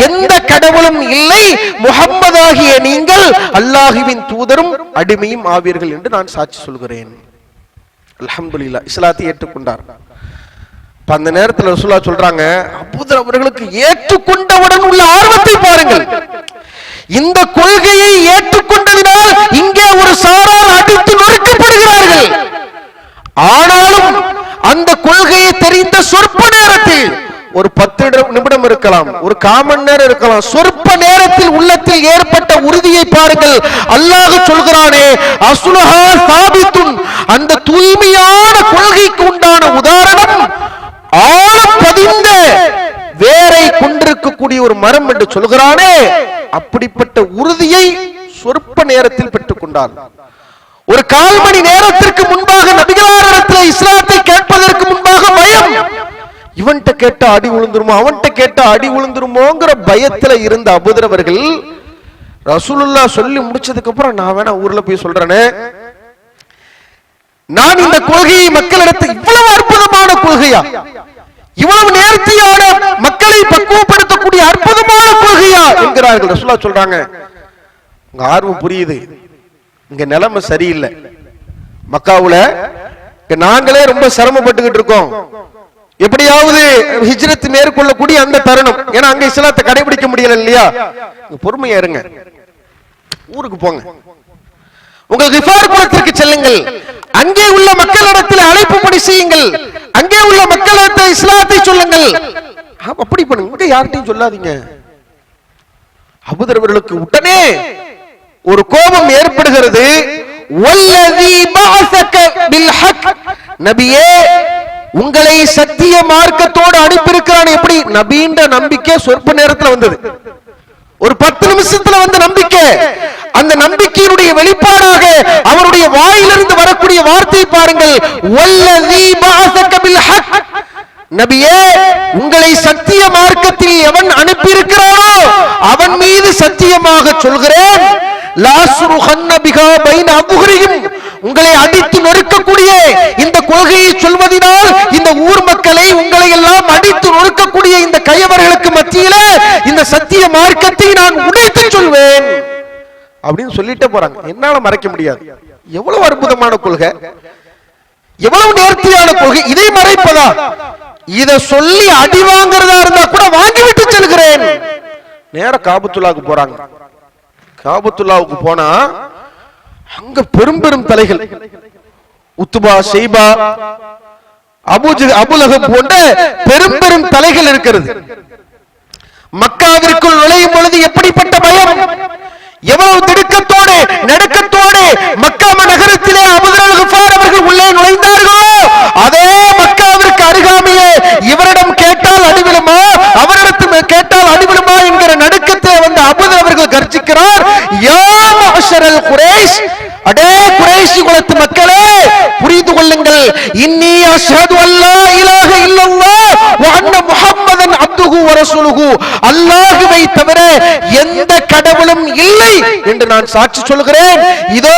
Speaker 2: எந்த கடவுளும் இல்லை, முஹம்மதாகிய நீங்கள் அல்லாஹ்வின் தூதரும் அடிமையும் ஆவீர்கள் என்று நான் சாட்சி சொல்கிறேன். அல்ஹம்துலில்லாஹ், இஸ்லாத்தை ஏற்றுக்கொண்டார். அந்த நேரத்தில் ரசூலுல்லாஹ் சொல்றாங்க, அபூதர் அவர்களுக்கு ஏற்றுக்கொண்டவுடன் உள்ள ஆர்வத்தை பாருங்கள். இந்த கொள்கையை ஏற்றுக்கொண்டதினால் இங்கே ஒரு சாரார் அடித்து நொறுக்கப்படுகிறார்கள். ஆனாலும் அந்த கொள்கையை தெரிந்த சொற்ப நேரத்தில், ஒரு 10 நிமிடம் இருக்கலாம், ஒரு காமன் நேரம் இருக்கலாம், சொற்ப நேரத்தில் உள்ளத்தில் ஏற்பட்ட உறுதியை பாருங்கள். அல்லாஹ் சொல்கிறானே, அஸ்லுஹா சாபித்துன், அந்த தூய்மையான கொள்கைக்கு உண்டான உதாரணம் ஆழம் பதிந்த வேரை கொண்டிருக்கக்கூடிய ஒரு மரம் என்று சொல்கிறானே, அப்படிப்பட்ட உறுதியை சொற்ப நேரத்தில் பெற்றுக் கொண்டார். ஒரு 1/4 மணி நேரத்திற்கு முன்பாக நபிகளாரிடத்தில் இஸ்லாத்தை கேட்பதற்கு முன்பாக பயம், இவன்கிட்ட கேட்டா அடி விழுந்துருமோ, அவன்கிட்ட கேட்டா அடி விழுந்துருமோங்கிற பயத்துல இருந்த அபூதர் அவர்கள் ரசூலுல்லாஹ் சொல்லி முடிச்சதுக்கு அப்புறம், நான் வேணா ஊர்ல போய் சொல்றேனே, நான் இந்த கொள்கையை மக்களிடத்தில், இவ்வளவு அற்புதமான கொள்கையா, இவ்வளவு நேர்த்தியான மக்களை பக்குவப்படுத்தக்கூடிய அற்புதமான கொள்கையா என்கிறார்கள். ரசூலுல்லாஹ் சொல்றாங்க, உங்க ஆர்வம் புரியுது, இங்க நிலைமை சரியில்லை, மக்காவுல நாங்களே ரொம்ப சிரமப்பட்டுக்கிட்டு இருக்கோம், எப்படியாவது ஹிஜ்ரத் மேற்கொள்ளக்கூடிய அந்த தருணம், ஏன்னா அங்க இஸ்லாத்தை கடைபிடிக்க முடியல இல்லையா, பொறுமையா இருங்க, ஊருக்கு போங்க, உங்கள் கிஃபார் குலத்திற்கு செல்லுங்கள், அங்கே உள்ள மக்களிடத்தில் அழைப்பு பணி செய்யுங்கள், அங்கே உள்ள மக்களிடத்தில் இஸ்லாத்தை சொல்லுங்கள், அப்படி பண்ணுங்க, இங்க யார்கிட்டையும் சொல்லாதீங்க. அபூதர் அவர்களுக்கு உடனே ஒரு கோபம் ஏற்படுகிறது. வல்லதி பஅஸக பில் ஹக், நபியே உங்களை சத்திய மார்க்கத்தோடு அனுப்பியிருக்கிறான். எப்படி நபின்ற நம்பிக்கை சொற்ப நேரத்தில் வந்தது, ஒரு 10 நிமிஷத்துல வந்த நம்பிக்கை. அந்த நம்பிக்கையினுடைய வெளிப்பாடாக அவருடைய வாயிலிருந்து வரக்கூடிய வார்த்தை பாருங்கள், வல்லதி பஅஸக பில் ஹக், நபியே உங்களை சத்திய மார்க்கத்தில் எவன் அனுப்பியிருக்கிறானோ அவன் மீது சத்தியமாக சொல்கிறேன், உங்களை அடித்து நொறுக்கக்கூடிய இந்த கொள்கையை சொல்வதனால் இந்த ஊர் மக்களை, உங்களை எல்லாம் அடித்து நொறுக்கக்கூடிய இந்த கையவர்களுக்கு மத்தியில இந்த சத்திய மார்க்கத்தை நான் உடைத்து சொல்வேன் அப்படின்னு சொல்லிட்டே போறாங்க. என்னால மறைக்க முடியாது. எவ்வளவு அற்புதமான கொள்கை, எவ்வளவு நேர்த்தியான கொள்கை, இதை மறைப்பதா? இதை சொல்லி அடி வாங்குறதா இருந்தா கூட வாங்கிவிட்டு செல்கிறேன். நேர காபத்துல்லாவுக்கு போறாங்க. காபத்துல்லாவுக்கு போனா அங்க பெரும் பெரும் தலைகள், உத்துபா, ஷைபா, அபுலஹப் போன்ற பெரும் பெரும் தலைகள் இருக்கிறது. மக்காவிற்குள் நுழையும் பொழுது எப்படிப்பட்ட பயம், எவ்வளவு திடுக்கத்தோடு நடுக்கத்தோடு மக்கா நகரத்திலே அபூதர் கிஃபார் அவர்கள் உள்ளே நுழைந்தார்களோ, அதே மக்காவிற்கு அருகாமையே இவரிடம் கேட்டால் அடிவிடுமா, அவரிடத்தில் கேட்டால் அடிவிடுமா என்கிற நடுக்கத்தை வந்து அபூதர் அவர்கள் கர்ஜிக்கிறார். யா மஅஷரல் குரைஷ், அடே குறைஷி குலத்து மக்களே, புரிந்து கொள்ளுங்கள். இன்னி அஷ்ஹது அல்லா இலாஹ இல்லல்லாஹ் வ அன்ன முஹம்மதன் அப்துஹு வ ரசூலுஹு, அல்லாஹ்வை தவிர எந்த கடவுளும் இல்லை என்று நான் சாட்சி சொல்கிறேன். இதோ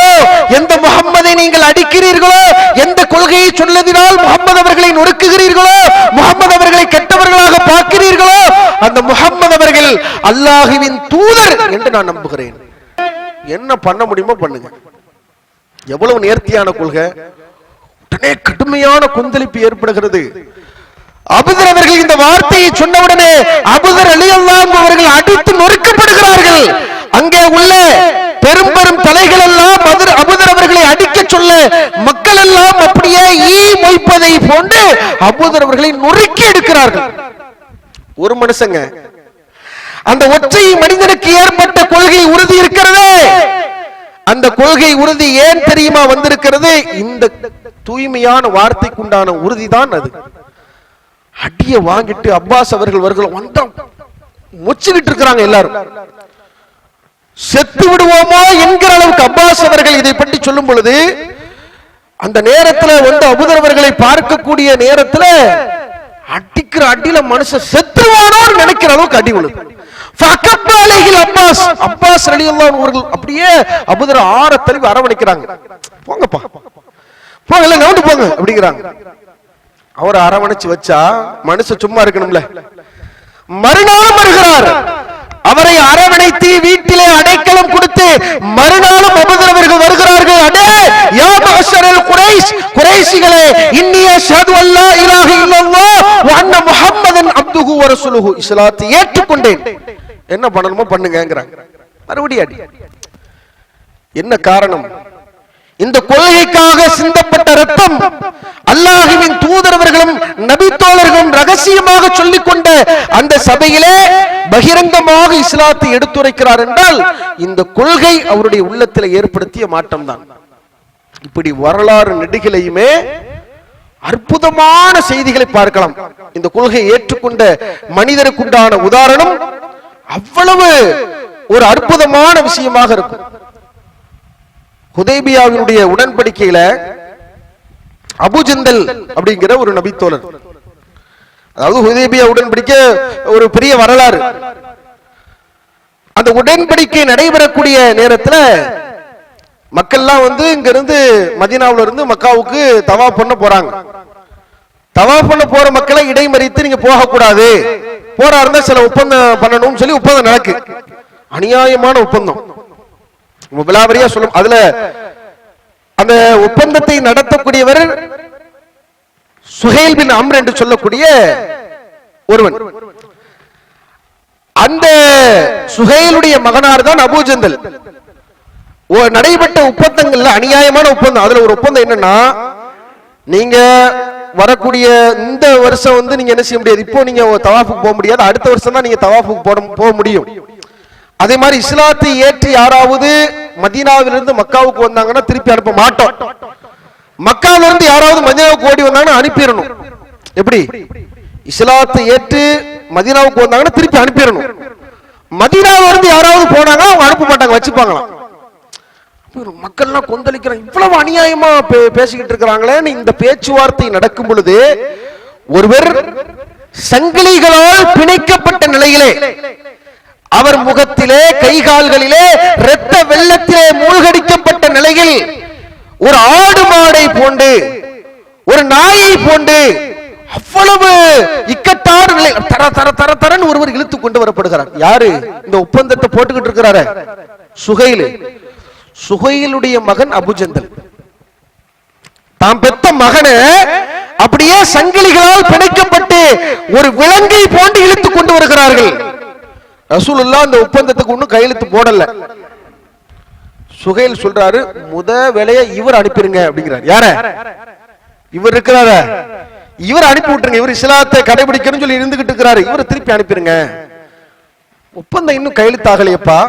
Speaker 2: எந்த முஹம்மதை நீங்கள் அடிக்கிறீர்களோ, எந்த கொள்கையை சொன்னதினால் முஹம்மது அவர்களை நொறுக்குகிறீர்களோ, முஹம்மது அவர்களை கெட்டவர்களாக பார்க்கிறீர்களோ, அந்த முஹம்மது அவர்கள் அல்லாஹ்வின் தூதர் என்று நான் நம்புகிறேன். என்ன பண்ண முடியுமோ பண்ணுங்க. எவ்வளவு நேர்த்தியான கொள்கை. உடனே கடுமையான கொந்தளிப்பு ஏற்படுகிறது. அபூதர் அவர்கள் இந்த வார்த்தையை சொன்னவுடனே அபூதர் ரலியல்லாஹு அவர்கள் அடித்து நொறுக்கப்படுகிறார்கள். அங்கே உள்ள பெரும் பெரும் தலைகள் எல்லாம் அபூதர் அவர்களை அடிக்க சொல்ல மக்கள் எல்லாம் அப்படியே ஈ மொய்ப்பதை போன்று அபூதர் அவர்களை நொறுக்கி எடுக்கிறார்கள். ஒரு மனுஷங்க, அந்த ஒற்றை மனிதனுக்கு ஏற்பட்ட கொள்கை உறுதி இருக்கிறதே, அந்த கொள்கை உறுதி ஏன் தெரியுமா வந்திருக்கிறது? இந்த தூய்மையான வார்த்தைக்குண்டான உறுதிதான் அது. அடிய வாங்கிட்டு அப்பாஸ் அவர்கள் வந்தா மொச்சிக்கிட்டு இருக்கிறாங்க. எல்லாரும் செத்து விடுவோமோ என்கிற அளவுக்கு அப்பாஸ் அவர்கள் இதை பற்றி சொல்லும் பொழுது, அந்த நேரத்தில் வந்து அபூதர் அவர்களை பார்க்கக்கூடிய நேரத்தில் அடிக்கிற அடியில மனுஷன் செத்துவானோன்னு நினைக்கிற அளவுக்கு அடி விழுது. அப்பாஸ் ரலியல்லாஹு அவர்கள் அப்படியே அபூதர் ஆற தழுவி அரவணைக்கிறாங்க. போங்கப்பா போங்கல, நவுண்டு போங்க அப்படிங்கிறாங்க. அவரை அரவணைச்சு வச்சா மனுஷன் சும்மா இருக்கணும்ல. மறுநாளும் வருகிறார். அவரை அரவணைத்து வீட்டிலே அடைக்கலம் கொடுத்து மறுநாளும் அபூதர் அவர்கள் வருகிறார்கள். அடே யா மஅஷரல் குரைஷ், குறைஷிகளே, இன்னி அஷ்ஹது அல்லா இலாஹ இல்லல்லாஹ் வ அன்ன முஹம்மதன் அப்துஹு வ ரசூலுஹு, இஸ்லாத்தை ஏற்றுக்கொண்டேன், என்ன பண்ணணுமோ பண்ணுங்கங்கறாங்க. மறுபடியும் அடி. என்ன காரணம்? இந்த கொள்கைக்காக சிந்தப்பட்ட ரத்தம் அல்லாஹ்வின் தூதரவர்களும் நபி தோழர்களும் ரகசியமாக சொல்லிக் கொண்ட அந்த சபையிலே பகிரங்கமாக இஸ்லாத்தை எடுத்துரைக்கிறார் என்றால் இந்த கொள்கை அவருடைய உள்ளத்தில் ஏற்படுத்திய மாற்றம் தான். இப்படி வரலாறு நெடுகிலையுமே அற்புதமான செய்திகளை பார்க்கலாம். இந்த கொள்கையை ஏற்றுக்கொண்ட மனிதருக்குண்டான உதாரணம் அவ்வளவு ஒரு அற்புதமான விஷயமாக இருக்கும். ஹுதைபியாவினுடைய உடன்படிக்கையில அபூஜந்தல் அப்படிங்கிற ஒரு நபித்தோழர், அதாவது ஹுதைபியா உடன்படிக்கை ஒரு பெரிய வரலாறு. அந்த உடன்படிக்கை நடைபெறக்கூடிய நேரத்தில் மக்கள்லாம் வந்து இங்க இருந்து மதீனாவுல இருந்து மக்காவுக்கு தவாப் பண்ண போறாங்க. தவாப் பண்ண போற மக்களை இடைமறித்து நீங்க போக கூடாது, போறா இருந்தா சில ஒப்பந்தம் பண்ணணும்னு சொல்லி ஒப்பந்தம் நடக்கு. அநியாயமான ஒப்பந்தம் விலாவரியா சொல்லும். அதுல அந்த ஒப்பந்தத்தை நடத்தக்கூடியவர் சுஹைல் பின் அம்ர் என்று சொல்லக்கூடிய ஒருவன். அந்த சுஹைலுடைய மகனார் தான் அபூஜந்தல். நடைபெற்ற ஒப்பந்தங்கள்ல அநியாயமான ஒப்பந்தம். அதுல ஒரு ஒப்பந்தம் என்னன்னா, நீங்க வரக்கூடிய இந்த வருஷம் வந்து நீங்க என்ன செய்ய முடியாது, இப்போ நீங்க தவாஃபுக்கு போக முடியாது, அடுத்த வருஷம் தான் நீங்க தவாஃபுக்கு போக முடியும். அதே மாதிரி இஸ்லாத்தை ஏற்றி யாராவது மதீனாவிலிருந்து மக்காவுக்கு வந்தாங்கன்னா திருப்பி அனுப்ப மாட்டோம். மக்காவிலிருந்து யாராவது மதீனாவுக்கு ஓடி வந்தாங்கன்னா அனுப்பிடணும். எப்படி? இஸ்லாத்தை ஏற்று மதீனாவுக்கு வந்தாங்கன்னா திருப்பி அனுப்பிடணும். மதீனாவிலிருந்து யாராவது போனாங்கன்னா அவங்க அனுப்ப மாட்டாங்க, வச்சுப்பாங்களாம். மக்கள்லாம் கொந்தளிக்கிறாங்க, இவ்வளவு அநியாயமா பேசிக்கிட்டு இருக்கிறாங்களேன்னு. இந்த பேச்சுவார்த்தை நடக்கும் பொழுது ஒருவர் சங்கிலிகளால் பிணைக்கப்பட்ட நிலையிலே, அவர் முகத்திலே கைகால்களிலே இரத்த வெள்ளத்திலே மூழ்கடிக்கப்பட்ட நிலையில் ஒரு ஆடு மாடை போன்று, ஒரு நாயை போன்று அவ்வளவு இக்கட்டான நிலை தர தர தர தரன்னு ஒருவர் இழுத்து கொண்டு வரப்படுகிறார். யாரு? இந்த ஒப்பந்தத்தை போட்டுக்கிட்டு இருக்கிறாரு சுஹைல். சுஹைலுடைய மகன் அபூஜந்தல் தாம் பெற்ற மகனை அப்படியே சங்கிலிகளால் பிணைக்கப்பட்டு ஒரு விலங்கை போன்று இழுத்து கொண்டு வருகிறார்கள். ரசூலுல்லாஹ் அந்த ஒப்பந்தத்துக்கு ஒன்னும் கையெழுத்து போடல. சுஹைல் சொல்றாரு, முத வேலையை இவர் அனுப்பிருங்க அப்படிங்கிறார். யார? இவர் இருக்கிறார, இவர் அனுப்பி விட்டுருங்க, இவர் இஸ்லாத்தை கடைபிடிக்கணும்னு சொல்லி இருந்துகிட்டு இருக்கிறாரு, இவரை திருப்பி அனுப்பிடுங்க. ஒப்பந்தம் இன்னும் கையெழுத்தாகலையப்பா,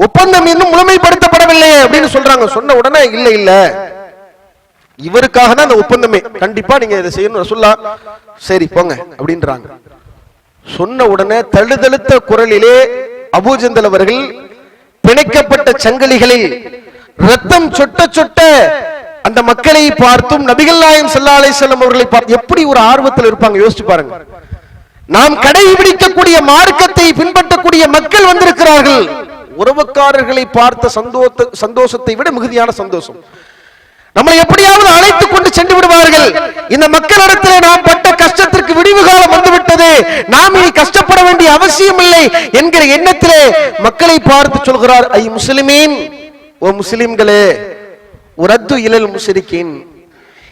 Speaker 2: ஒப்பந்தம் இன்னும் முழுமைப்படுத்தப்படவில்லையே அப்படின்னு சொல்றாங்க. சொன்ன உடனே இல்ல இல்ல, இவருக்காக தான் அந்த ஒப்பந்தமே, கண்டிப்பா நீங்க இதை செய்யணும் ரசூலுல்லாஹ், சரி போங்க அப்படின்றாங்க. சொன்ன உடனே தழுதழுத்த குரலிலே அபூஜந்தல் அவர்கள் பிணைக்கப்பட்ட சங்கிலிகளில் ரத்தம் சொட்ட சொட்ட அந்த மக்களை பார்த்தும் நபிகள் நாயகம் ஸல்லல்லாஹு அலைஹி வஸல்லம் அவர்களை பார்த்து எப்படி ஒரு ஆர்வத்தில் இருப்பாங்க யோசிச்சு பாருங்க. நாம் கடைபிடிக்கக்கூடிய மார்க்கத்தை பின்பற்றக்கூடிய மக்கள் வந்திருக்கிறார்கள். உறவுக்காரர்களை பார்த்த சந்தோஷத்தை விட மிகுதியான சந்தோஷம். நம்மை எப்படியாவது அழைத்துக் கொண்டு சென்று விடுவார்கள். இந்த மக்களிடத்தில் நாம் பட்ட கஷ்டத்திற்கு விடிவு காலம் வந்துவிட்டது, நாம் இனி கஷ்டப்பட வேண்டிய அவசியம் இல்லை என்கிற எண்ணத்திலே மக்களை பார்த்து சொல்கிறார், ஐ முஸ்லிமீன், ஓ முஸ்லிம்களே, உரத்து இலல் முஸ்ரிக்கீன்,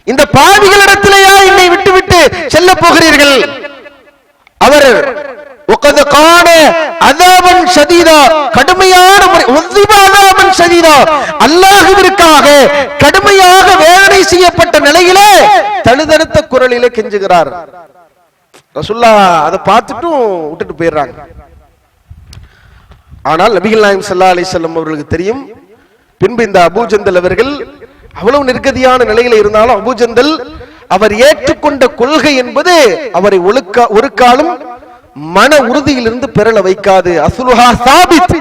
Speaker 2: இந்த பாவிகளிடத்திலேயா என்னை விட்டுவிட்டு செல்ல போகிறீர்கள்? அவர் وقد قال عذابا شديدا, கடுமையான அதாபன் ஷதீதா, அல்லாஹ்விற்காக கடுமையாக வேதனை செய்யப்பட்ட நிலையிலே தழுதழுத்த குரலிலே கெஞ்சுகிறார். ரசூலுல்லாஹ் அதை பார்த்துட்டும் விட்டுட்டு போயிடுறாங்க. ஆனால் நபிகள் நாயகம் ஸல்லல்லாஹு அலைஹி வஸல்லம் அவர்களுக்கு தெரியும், பின்பு இந்த அபூஜந்தல் அவர்கள் அவ்வளவு நிர்கதியான நிலையில இருந்தாலும் அபூஜந்தல் அவர் ஏற்றுக்கொண்ட கொள்கை என்பது அவரை ஒரு காலம் மன உறுதியிலிருந்து பெறல வைக்காது. அஸ்லுஹா சாபித்,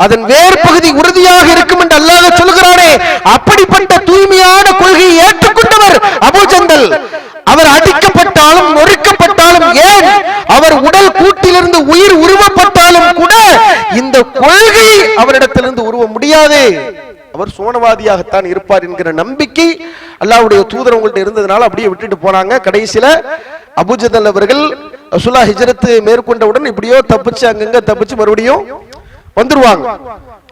Speaker 2: அதன் வேர் பகுதி உறுதியாக இருக்கும் என்று அல்லாஹ் சொல்கிறானே, அப்படிப்பட்ட தூய்மையான கொள்கையை ஏற்றுக்கொண்டவர் அபூஜந்தல். அவர் அடிக்கப்பட்டாலும் நொறுக்கப்பட்டாலும், ஏன் அவர் உடல் கூட்டிலிருந்து உயிர் உருவப்பட்டாலும் கூட இந்த கொள்கை அவரிடத்திலிருந்து உருவ முடியாது, அவர் சோனவாதியாகத்தான் இருப்பார் என்கிற நம்பிக்கை அல்லாஹ்வுடைய தூதர் உங்கள்ட்ட இருந்ததுனால அப்படியே விட்டுட்டு போனாங்க. கடைசியில அபூஜந்தல் அவர்கள் ரசூலுல்லாஹ் ஹிஜ்ரத் மேற்கொண்டவுடன் இப்படியோ தப்பிச்சு அங்கங்க தப்பிச்சு மறுபடியும் வந்துருவாங்க.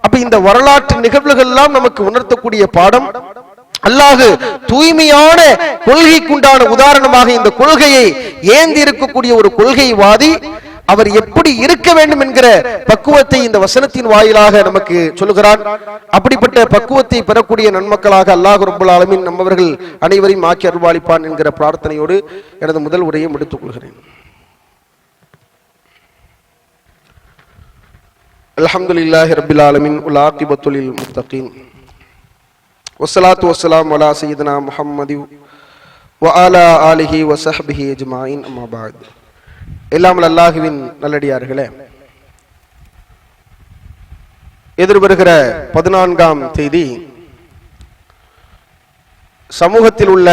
Speaker 2: அப்ப இந்த வரலாற்று நிகழ்வுகள் எல்லாம் நமக்கு உணர்த்தக்கூடிய பாடம், அல்லாஹ் தூய்மையான கொள்கைக்குண்டான உதாரணமாக இந்த கொள்கையை ஏந்தி இருக்கக்கூடிய ஒரு கொள்கைவாதி அவர் எப்படி இருக்க வேண்டும் என்கிற பக்குவத்தை இந்த வசனத்தின் வாயிலாக நமக்கு சொல்லுகிறான். அப்படிப்பட்ட பக்குவத்தை பெறக்கூடிய நன்மக்களாக அல்லாஹ் ரப்பல் ஆலமீன் நம்மவர்கள் அனைவரையும் ஆக்கி அருள்வாளிப்பான் என்கிற பிரார்த்தனையோடு எனது முதல் உரையை முடித்துக் கொள்கிறேன். அல்ஹம்துலில்லாஹி ரப்பில் ஆலமீன் வல் ஆகிபத்து லில் முத்தகீன் வஸ்ஸலாத்து வஸ்ஸலாமு அலா சய்யிதினா முஹம்மதி வ அலா ஆலிஹி வ ஸஹ்பிஹி அஜ்மாயின், அம்மா பஅத். எல்லாம் அல்லாஹ்வின் நல்லடியார்களே, எதிர்வருகிற 14ஆம் தேதி சமூகத்தில் உள்ள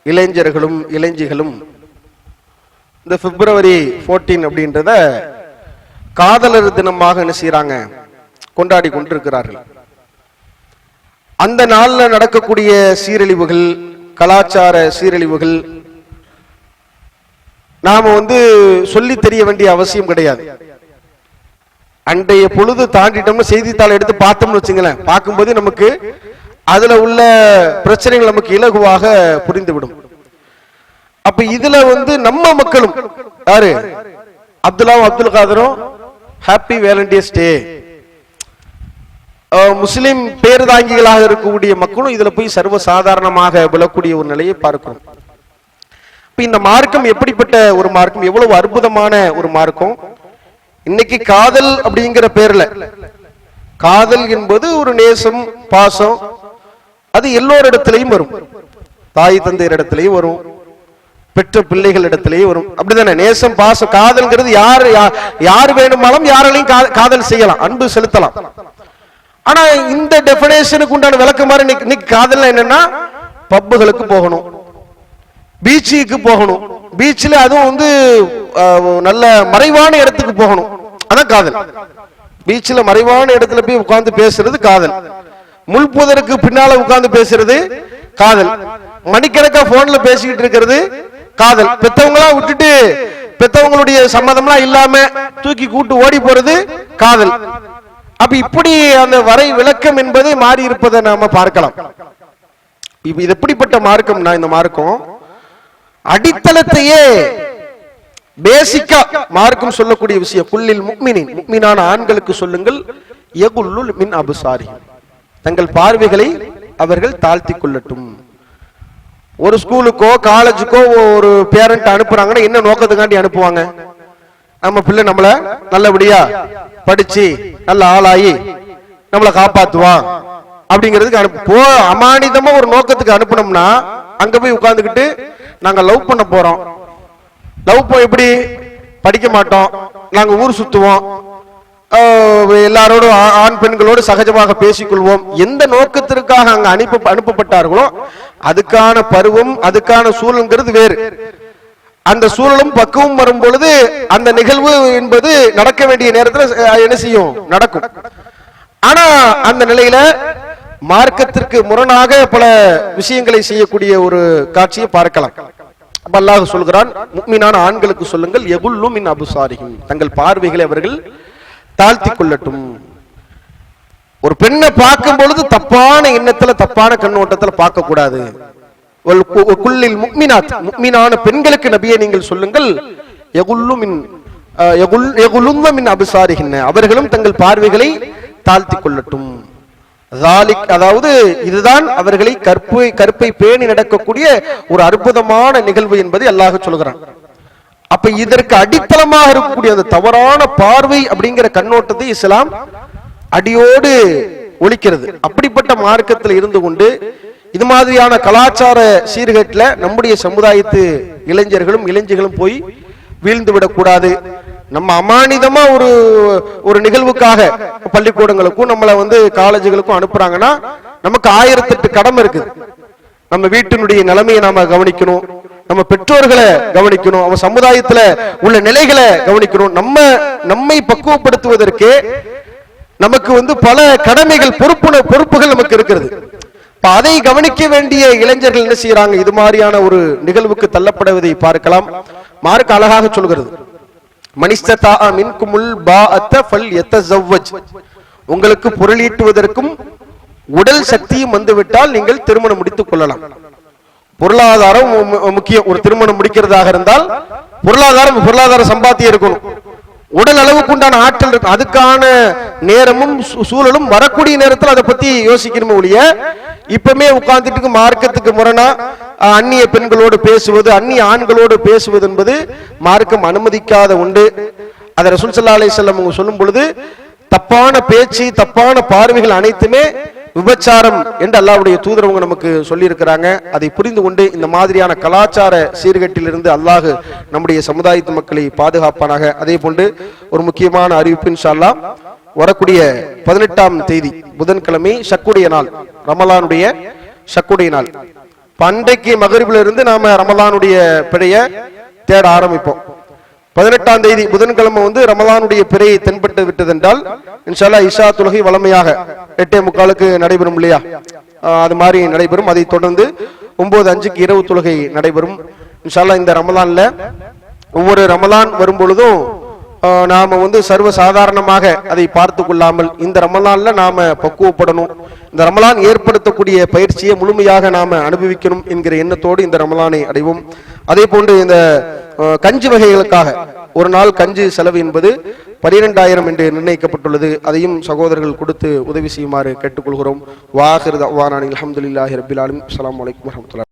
Speaker 2: இளைஞர்களும் இளைஞிகளும் இந்த பிப்ரவரி 14 அப்படின்றத காதலர் தினமாக என்ன செய்யறாங்க, கொண்டாடி கொண்டிருக்கிறார்கள். அந்த நாள்ல நடக்கக்கூடிய சீரழிவுகள், கலாச்சார சீரழிவுகள் நாம சொல்லி தெரிய வேண்டிய அவசியம் கிடையாது. அன்றைய பொழுது தாண்டிட்டோம்னு செய்தித்தாள் எடுத்து பார்த்தோம்னு வச்சுங்களேன், பார்க்கும்போது நமக்கு அதுல உள்ள பிரச்சனைகள் நமக்கு இலகுவாக புரிந்துவிடும். அப்ப இதுல நம்ம மக்களும் யாரு, அப்துல்லாவும் அப்துல் காதரும் ஹாப்பி வேலண்டைன்ஸ் டே, முஸ்லிம் பேருதாங்கிகளாக இருக்கக்கூடிய மக்களும் இதுல போய் சர்வ சாதாரணமாக விழக்கூடிய ஒரு நிலையை பார்க்கிறோம். இந்த மார்க்கம் எப்படிப்பட்ட ஒரு மார்க்கம், எவ்வளவு அற்புதமான ஒரு மார்க்கம். இன்னைக்கு காதல் அப்படிங்கிற பேர்ல, காதல் என்பது ஒரு நேசம் பாசம், அது எல்லோரிடத்திலையும் வரும், தாய் தந்தையர் இடத்திலையும் வரும், பெற்ற பிள்ளைகள் இடத்திலேயும் வரும், அப்படிதானே? நேசம் பாசம் காதல்ங்கிறது யார் வேணுமாலும் யாராலையும் காதல் செய்யலாம், அன்பு செலுத்தலாம். ஆனா இந்த டெபினேஷனுக்கு உண்டான விளக்கம் மாதிரி இன்னைக்கு காதல் என்னன்னா, பப்புகளுக்கு போகணும், பீச்சுக்கு போகணும், பீச்சில் அதுவும் நல்ல மறைவான இடத்துக்கு போகணும், அதான் காதல். பீச்சில் மறைவான இடத்துல போய் உட்கார்ந்து பேசுறது காதல், முள்புதருக்கு பின்னால உட்கார்ந்து பேசுறது காதல், மணிக்கணக்கா போன்ல பேசிக்கிட்டு இருக்கிறது காதல், பெத்தவங்களா விட்டுட்டு பெத்தவங்களுடைய சம்மதம்லாம் இல்லாம தூக்கி கூட்டு ஓடி போறது காதல். அப்ப இப்படி அந்த வரை விளக்கம் என்பதை மாறி இருப்பதை நாம பார்க்கலாம். இது எப்படிப்பட்ட மார்க்கம்னா, இந்த மார்க்கம் அடித்தளத்தையே பேசிக்கா மார்க்கம் சொல்லக்கூடிய விஷயம், குல்லில் முஃமினீன், முஃமினான ஆண்களுக்கு சொல்லுங்கள், யகுல்லுல் மின் அப்சாரிஹிம், தங்கள் பார்வைகளை அவர்கள் தாழ்த்தி கொள்ளட்டும். ஒரு ஸ்கூலுக்கோ காலேஜுக்கோ ஒரு பேரண்ட் அனுப்புறாங்கன்னா என்ன நோக்கத்துக்காண்டி அனுப்புவாங்க? நம்ம பிள்ளை நம்மள நல்லபடியா படிச்சு நல்ல ஆளாயி நம்மளை காப்பாத்துவான் அப்படிங்கிறதுக்கு அமானிதமா ஒரு நோக்கத்துக்கு அனுப்பணும்னா அங்க போய் உட்கார்ந்துக்கிட்டு நாங்க லவ் பண்ண போறோம், லவ் எப்படி படிக்க மாட்டோம், நாங்க ஊர் சுத்துவோம், எல்லாரோடும் ஆண் பெண்களோடு சகஜமாக பேசிக்கொள்வோம், எந்த நோக்கத்திற்காக அங்க அனுப்பப்பட்டார்களோ அதுக்கான பருவம் அதுக்கான சூழல்ங்கிறது வேறு. அந்த சூழலும் பக்குவம் வரும் பொழுது அந்த நிகழ்வு என்பது நடக்க வேண்டிய நேரத்தில் என்ன செய்யும், நடக்கும். ஆனா அந்த நிலையில மார்க்கத்திற்கு முரணாக பல விஷயங்களை செய்யக்கூடிய ஒரு காட்சியை பார்க்கலாம். அல்லாஹ் சொல்கிறான், முஃமினான ஆண்களுக்கு சொல்லுங்கள், யகுல்லு மின் அப்சாரிஹிம், தங்கள் பார்வைகளை அவர்கள் தாழ்த்தி கொள்ளட்டும். ஒரு பெண்ணை பார்க்கும் பொழுது தப்பான எண்ணத்துல தப்பான கண்ணோட்டத்துல பார்க்க கூடாது. குல்லில் முஃமினாத், முஃமினான பெண்களுக்கு நபியே நீங்கள் சொல்லுங்கள், யகுல்லு மின் அப்சாரிஹின், அவர்களும் தங்கள் பார்வைகளை தாழ்த்தி கொள்ளட்டும். அதாவது இதுதான் அவர்களை கற்பை பேணி நடக்கக்கூடிய ஒரு அற்புதமான நிகழ்வு என்பதை அல்லாஹ் சொல்கிறான். அப்ப இதற்கு அடித்தளமாக இருக்கக்கூடிய அந்த தவறான பார்வை அப்படிங்கிற கண்ணோட்டத்தை இஸ்லாம் அடியோடு ஒழிக்கிறது. அப்படிப்பட்ட மார்க்கத்தில் இருந்து கொண்டு இது மாதிரியான கலாச்சார சீர்கேட்டில் நம்முடைய சமுதாயத்து இளைஞர்களும் இளைஞர்களும் போய் வீழ்ந்து விடக்கூடாது. நம்ம அமானிதமா ஒரு நிகழ்வுக்காக பள்ளிக்கூடங்களுக்கும் நம்மளை காலேஜுகளுக்கும் அனுப்புறாங்கன்னா நமக்கு 1008 கடமை இருக்குது. நம்ம வீட்டினுடைய நிலைமையை நாம கவனிக்கணும், நம்ம பெற்றோர்களை கவனிக்கணும், நம்ம சமுதாயத்துல உள்ள நிலைகளை கவனிக்கணும். நம்மை பக்குவப்படுத்துவதற்கு நமக்கு பல கடமைகள் பொறுப்புகள் நமக்கு இருக்கிறது. அதை கவனிக்க வேண்டிய இளைஞர்கள் என்ன செய்யறாங்க, இது மாதிரியான ஒரு நிகழ்வுக்கு தள்ளப்படுவதை பார்க்கலாம். மார்க் அழகாக சொல்கிறது, மனிஸ்ததா மின்குமுல் பாஅத்த ஃபல்யதஸவ்வஜ், உங்களுக்கு பொருளீட்டுவதற்கும் உடல் சக்தியும் வந்துவிட்டால் நீங்கள் திருமணம் முடித்துக் கொள்ளலாம். பொருளாதாரம் முக்கியம். ஒரு திருமணம் முடிக்கிறதாக இருந்தால் பொருளாதார சம்பாத்தியம் இருக்கணும், உடல் அளவுக்கு உண்டான ஆற்றல் இருக்கு, அதுக்கான நேரமும் சூழலும் வரக்கூடிய நேரத்தில் அதை பத்தி யோசிக்கணுமே ஒழிய இப்பமே உட்கார்ந்துட்டு மார்க்கத்துக்கு முரணா அந்நிய பெண்களோடு பேசுவது, அந்நிய ஆண்களோடு பேசுவது என்பது மார்க்கம் அனுமதிக்காத உண்டு. அதை ரசூல் ஸல்லல்லாஹு அலைஹி வஸல்லம் சொல்லும் பொழுது தப்பான பேச்சு தப்பான பார்வைகள் அனைத்துமே விபச்சாரம் என்று அல்லாஹ்வுடைய தூதரவங்க நமக்கு சொல்லி இருக்கிறாங்க. அதை புரிந்து கொண்டு இந்த மாதிரியான கலாச்சார சீர்கேட்டிலிருந்து அல்லாஹ் நம்முடைய சமுதாயத்து மக்களை பாதுகாப்பானாக. அதே போன்று ஒரு முக்கியமான அறிவிப்பு, இன்ஷா அல்லாஹ் வரக்கூடிய 18ஆம் தேதி புதன்கிழமை ஷக்குடைய நாள், ரமலானுடைய ஷக்குடைய நாள். அன்றைக்கு மகரிபில இருந்து நாம ரமலானுடைய பிறைய தேட ஆரம்பிப்போம். 18ஆம் தேதி புதன்கிழமை ரமலானுடைய பிறையை தென்பட்டு விட்டது என்றால் இன்ஷா அல்லாஹ் இஷா தொழுகை வளமையாக 8:45க்கு நடைபெறும் இல்லையா, அது மாதிரி நடைபெறும். அதை தொடர்ந்து 9:05க்கு இரவு தொழுகை நடைபெறும். இன்ஷா அல்லாஹ் இந்த ரமலான்ல ஒவ்வொரு ரமலான் வரும் பொழுதும் நாம சர்வ சாதாரணமாக அதை பார்த்து கொள்ளாமல் இந்த ரமலான்ல நாம பக்குவப்படணும், இந்த ரமலான் ஏற்படுத்தக்கூடிய பயிற்சியை முழுமையாக நாம அனுபவிக்கணும் என்கிற எண்ணத்தோடு இந்த ரமலானை அடைவோம். அதே போன்று இந்த கஞ்சி வகைகளுக்காக ஒரு நாள் கஞ்சி செலவு என்பது 12,000 என்று நிர்ணயிக்கப்பட்டுள்ளது. அதையும் சகோதரர்கள் கொடுத்து உதவி செய்யுமாறு கேட்டுக்கொள்கிறோம். வாஹிர் தஅவானா அல்ஹம்துலில்லாஹி ரப்பில் ஆலமீன். அஸ்ஸலாமு அலைக்கும் வரஹ்மத்துல்லாஹி.